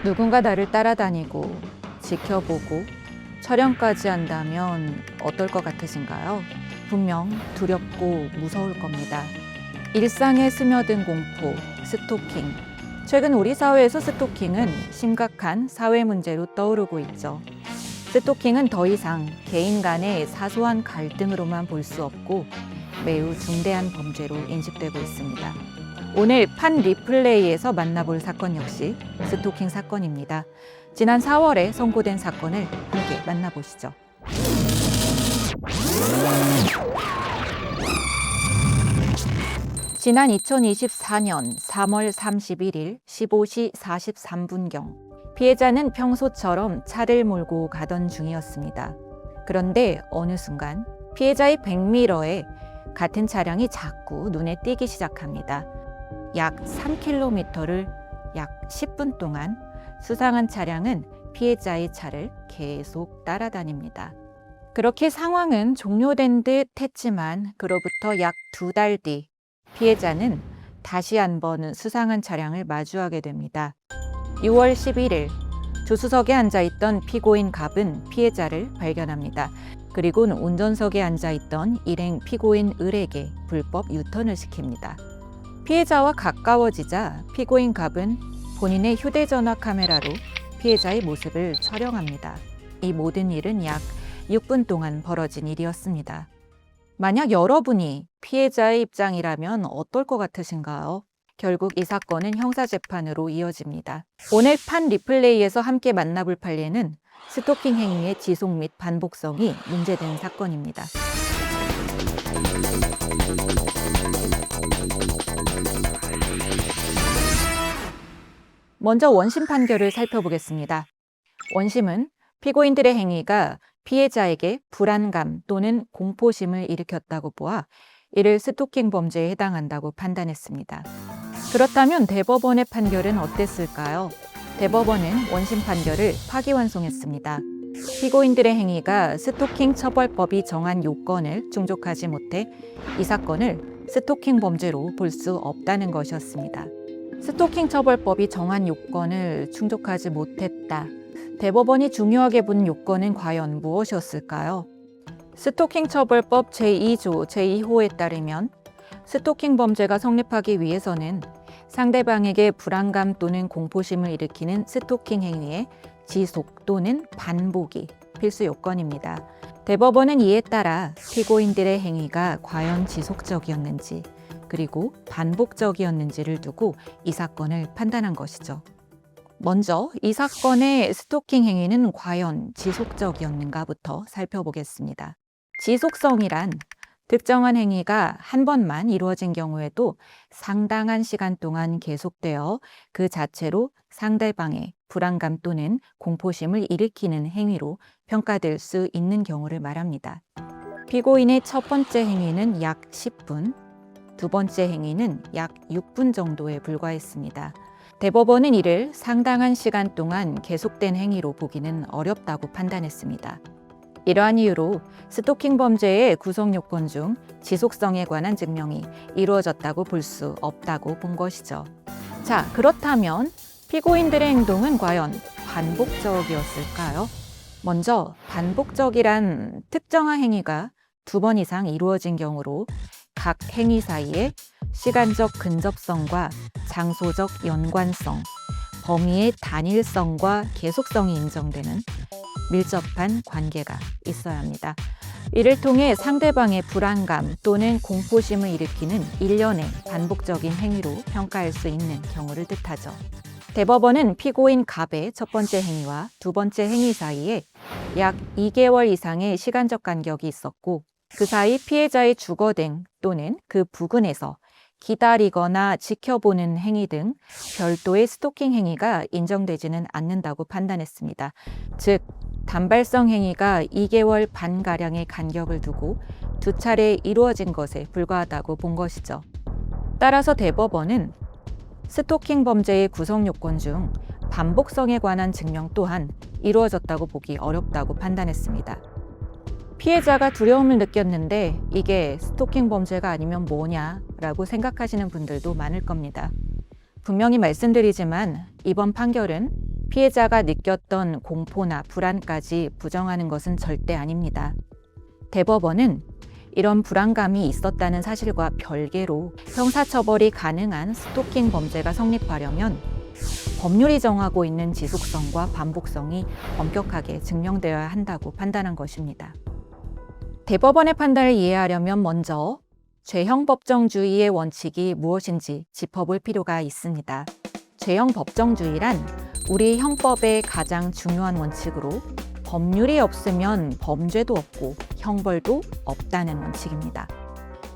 누군가 나를 따라다니고 지켜보고 촬영까지 한다면 어떨 것 같으신가요? 분명 두렵고 무서울 겁니다. 일상에 스며든 공포, 스토킹. 최근 우리 사회에서 스토킹은 심각한 사회 문제로 떠오르고 있죠. 스토킹은 더 이상 개인 간의 사소한 갈등으로만 볼 수 없고 매우 중대한 범죄로 인식되고 있습니다. 오늘 판 리플레이에서 만나볼 사건 역시 스토킹 사건입니다. 지난 4월에 선고된 사건을 함께 만나보시죠. 지난 2024년 3월 31일 15시 43분경 피해자는 평소처럼 차를 몰고 가던 중이었습니다. 그런데 어느 순간 피해자의 백미러에 같은 차량이 자꾸 눈에 띄기 시작합니다. 약 3km를 약 10분 동안 수상한 차량은 피해자의 차를 계속 따라다닙니다. 그렇게 상황은 종료된 듯 했지만 그로부터 약 2달 뒤 피해자는 다시 한번 수상한 차량을 마주하게 됩니다. 6월 11일 조수석에 앉아있던 피고인 갑은 피해자를 발견합니다. 그리고는 운전석에 앉아있던 일행 피고인 을에게 불법 유턴을 시킵니다. 피해자와 가까워지자 피고인 갑은 본인의 휴대전화 카메라로 피해자의 모습을 촬영합니다. 이 모든 일은 약 6분 동안 벌어진 일이었습니다. 만약 여러분이 피해자의 입장이라면 어떨 것 같으신가요? 결국 이 사건은 형사재판으로 이어집니다. 오늘 판 리플레이에서 함께 만나볼 판례는 스토킹 행위의 지속 및 반복성이 문제된 사건입니다. 먼저 원심 판결을 살펴보겠습니다. 원심은 피고인들의 행위가 피해자에게 불안감 또는 공포심을 일으켰다고 보아 이를 스토킹 범죄에 해당한다고 판단했습니다. 그렇다면 대법원의 판결은 어땠을까요? 대법원은 원심 판결을 파기환송했습니다. 피고인들의 행위가 스토킹 처벌법이 정한 요건을 충족하지 못해 이 사건을 스토킹 범죄로 볼 수 없다는 것이었습니다. 스토킹 처벌법이 정한 요건을 충족하지 못했다. 대법원이 중요하게 본 요건은 과연 무엇이었을까요? 스토킹 처벌법 제2조 제2호에 따르면 스토킹 범죄가 성립하기 위해서는 상대방에게 불안감 또는 공포심을 일으키는 스토킹 행위의 지속 또는 반복이 필수 요건입니다. 대법원은 이에 따라 피고인들의 행위가 과연 지속적이었는지 그리고 반복적이었는지를 두고 이 사건을 판단한 것이죠. 먼저 이 사건의 스토킹 행위는 과연 지속적이었는가부터 살펴보겠습니다. 지속성이란 특정한 행위가 한 번만 이루어진 경우에도 상당한 시간 동안 계속되어 그 자체로 상대방의 불안감 또는 공포심을 일으키는 행위로 평가될 수 있는 경우를 말합니다. 피고인의 첫 번째 행위는 약 10분, 두 번째 행위는 약 6분 정도에 불과했습니다. 대법원은 이를 상당한 시간 동안 계속된 행위로 보기는 어렵다고 판단했습니다. 이러한 이유로 스토킹 범죄의 구성 요건 중 지속성에 관한 증명이 이루어졌다고 볼 수 없다고 본 것이죠. 자, 그렇다면 피고인들의 행동은 과연 반복적이었을까요? 먼저 반복적이란 특정한 행위가 2번 이상 이루어진 경우로 각 행위 사이에 시간적 근접성과 장소적 연관성, 범위의 단일성과 계속성이 인정되는 밀접한 관계가 있어야 합니다. 이를 통해 상대방의 불안감 또는 공포심을 일으키는 일련의 반복적인 행위로 평가할 수 있는 경우를 뜻하죠. 대법원은 피고인 갑의 첫 번째 행위와 두 번째 행위 사이에 약 2개월 이상의 시간적 간격이 있었고 그 사이 피해자의 주거 등 또는 그 부근에서 기다리거나 지켜보는 행위 등 별도의 스토킹 행위가 인정되지는 않는다고 판단했습니다. 즉, 단발성 행위가 2개월 반가량의 간격을 두고 2차례 이루어진 것에 불과하다고 본 것이죠. 따라서 대법원은 스토킹 범죄의 구성 요건 중 반복성에 관한 증명 또한 이루어졌다고 보기 어렵다고 판단했습니다. 피해자가 두려움을 느꼈는데 이게 스토킹 범죄가 아니면 뭐냐라고 생각하시는 분들도 많을 겁니다. 분명히 말씀드리지만 이번 판결은 피해자가 느꼈던 공포나 불안까지 부정하는 것은 절대 아닙니다. 대법원은 이런 불안감이 있었다는 사실과 별개로 형사처벌이 가능한 스토킹 범죄가 성립하려면 법률이 정하고 있는 지속성과 반복성이 엄격하게 증명되어야 한다고 판단한 것입니다. 대법원의 판단을 이해하려면 먼저 죄형 법정주의의 원칙이 무엇인지 짚어볼 필요가 있습니다. 죄형 법정주의란 우리 형법의 가장 중요한 원칙으로 법률이 없으면 범죄도 없고 형벌도 없다는 원칙입니다.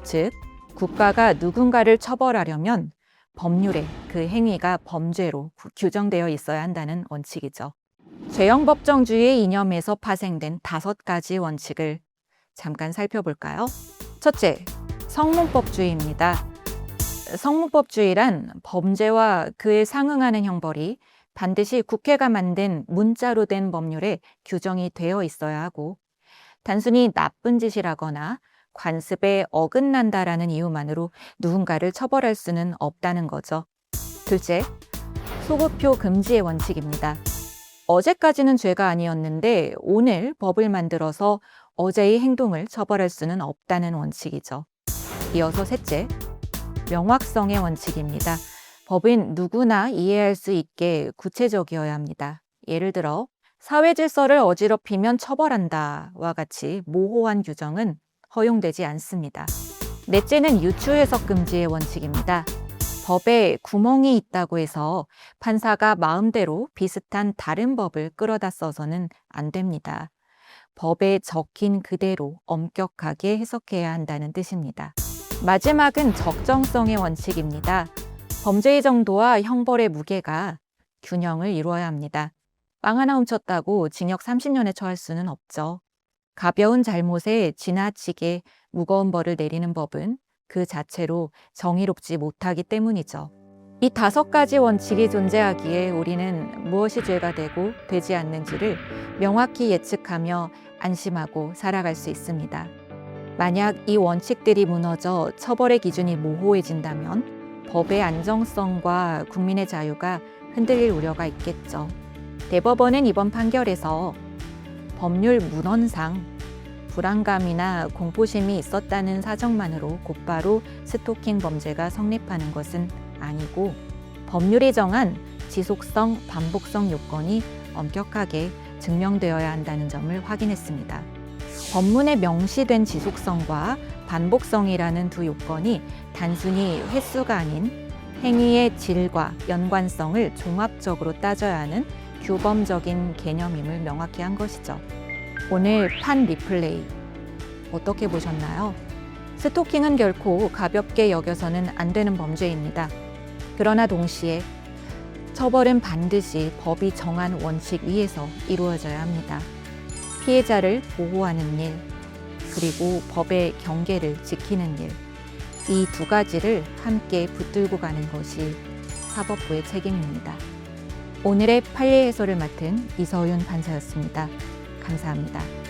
즉, 국가가 누군가를 처벌하려면 법률에 그 행위가 범죄로 규정되어 있어야 한다는 원칙이죠. 죄형 법정주의의 이념에서 파생된 5가지 원칙을 잠깐 살펴볼까요? 첫째, 성문법주의입니다. 성문법주의란 범죄와 그에 상응하는 형벌이 반드시 국회가 만든 문자로 된 법률에 규정이 되어 있어야 하고 단순히 나쁜 짓이라거나 관습에 어긋난다라는 이유만으로 누군가를 처벌할 수는 없다는 거죠. 둘째, 소급표 금지의 원칙입니다. 어제까지는 죄가 아니었는데 오늘 법을 만들어서 어제의 행동을 처벌할 수는 없다는 원칙이죠. 이어서 셋째, 명확성의 원칙입니다. 법은 누구나 이해할 수 있게 구체적이어야 합니다. 예를 들어 사회 질서를 어지럽히면 처벌한다와 같이 모호한 규정은 허용되지 않습니다. 넷째는 유추해석 금지의 원칙입니다. 법에 구멍이 있다고 해서 판사가 마음대로 비슷한 다른 법을 끌어다 써서는 안 됩니다. 법에 적힌 그대로 엄격하게 해석해야 한다는 뜻입니다. 마지막은 적정성의 원칙입니다. 범죄의 정도와 형벌의 무게가 균형을 이루어야 합니다. 빵 하나 훔쳤다고 징역 30년에 처할 수는 없죠. 가벼운 잘못에 지나치게 무거운 벌을 내리는 법은 그 자체로 정의롭지 못하기 때문이죠. 이 5가지 원칙이 존재하기에 우리는 무엇이 죄가 되고 되지 않는지를 명확히 예측하며 안심하고 살아갈 수 있습니다. 만약 이 원칙들이 무너져 처벌의 기준이 모호해진다면 법의 안정성과 국민의 자유가 흔들릴 우려가 있겠죠. 대법원은 이번 판결에서 법률 문헌상 불안감이나 공포심이 있었다는 사정만으로 곧바로 스토킹 범죄가 성립하는 것은 아니고 법률이 정한 지속성, 반복성 요건이 엄격하게 증명되어야 한다는 점을 확인했습니다. 법문에 명시된 지속성과 반복성이라는 두 요건이 단순히 횟수가 아닌 행위의 질과 연관성을 종합적으로 따져야 하는 규범적인 개념임을 명확히 한 것이죠. 오늘 판 리플레이 어떻게 보셨나요? 스토킹은 결코 가볍게 여겨서는 안 되는 범죄입니다. 그러나 동시에 처벌은 반드시 법이 정한 원칙 위에서 이루어져야 합니다. 피해자를 보호하는 일, 그리고 법의 경계를 지키는 일, 이 2가지를 함께 붙들고 가는 것이 사법부의 책임입니다. 오늘의 판례 해설을 맡은 이서윤 판사였습니다. 감사합니다.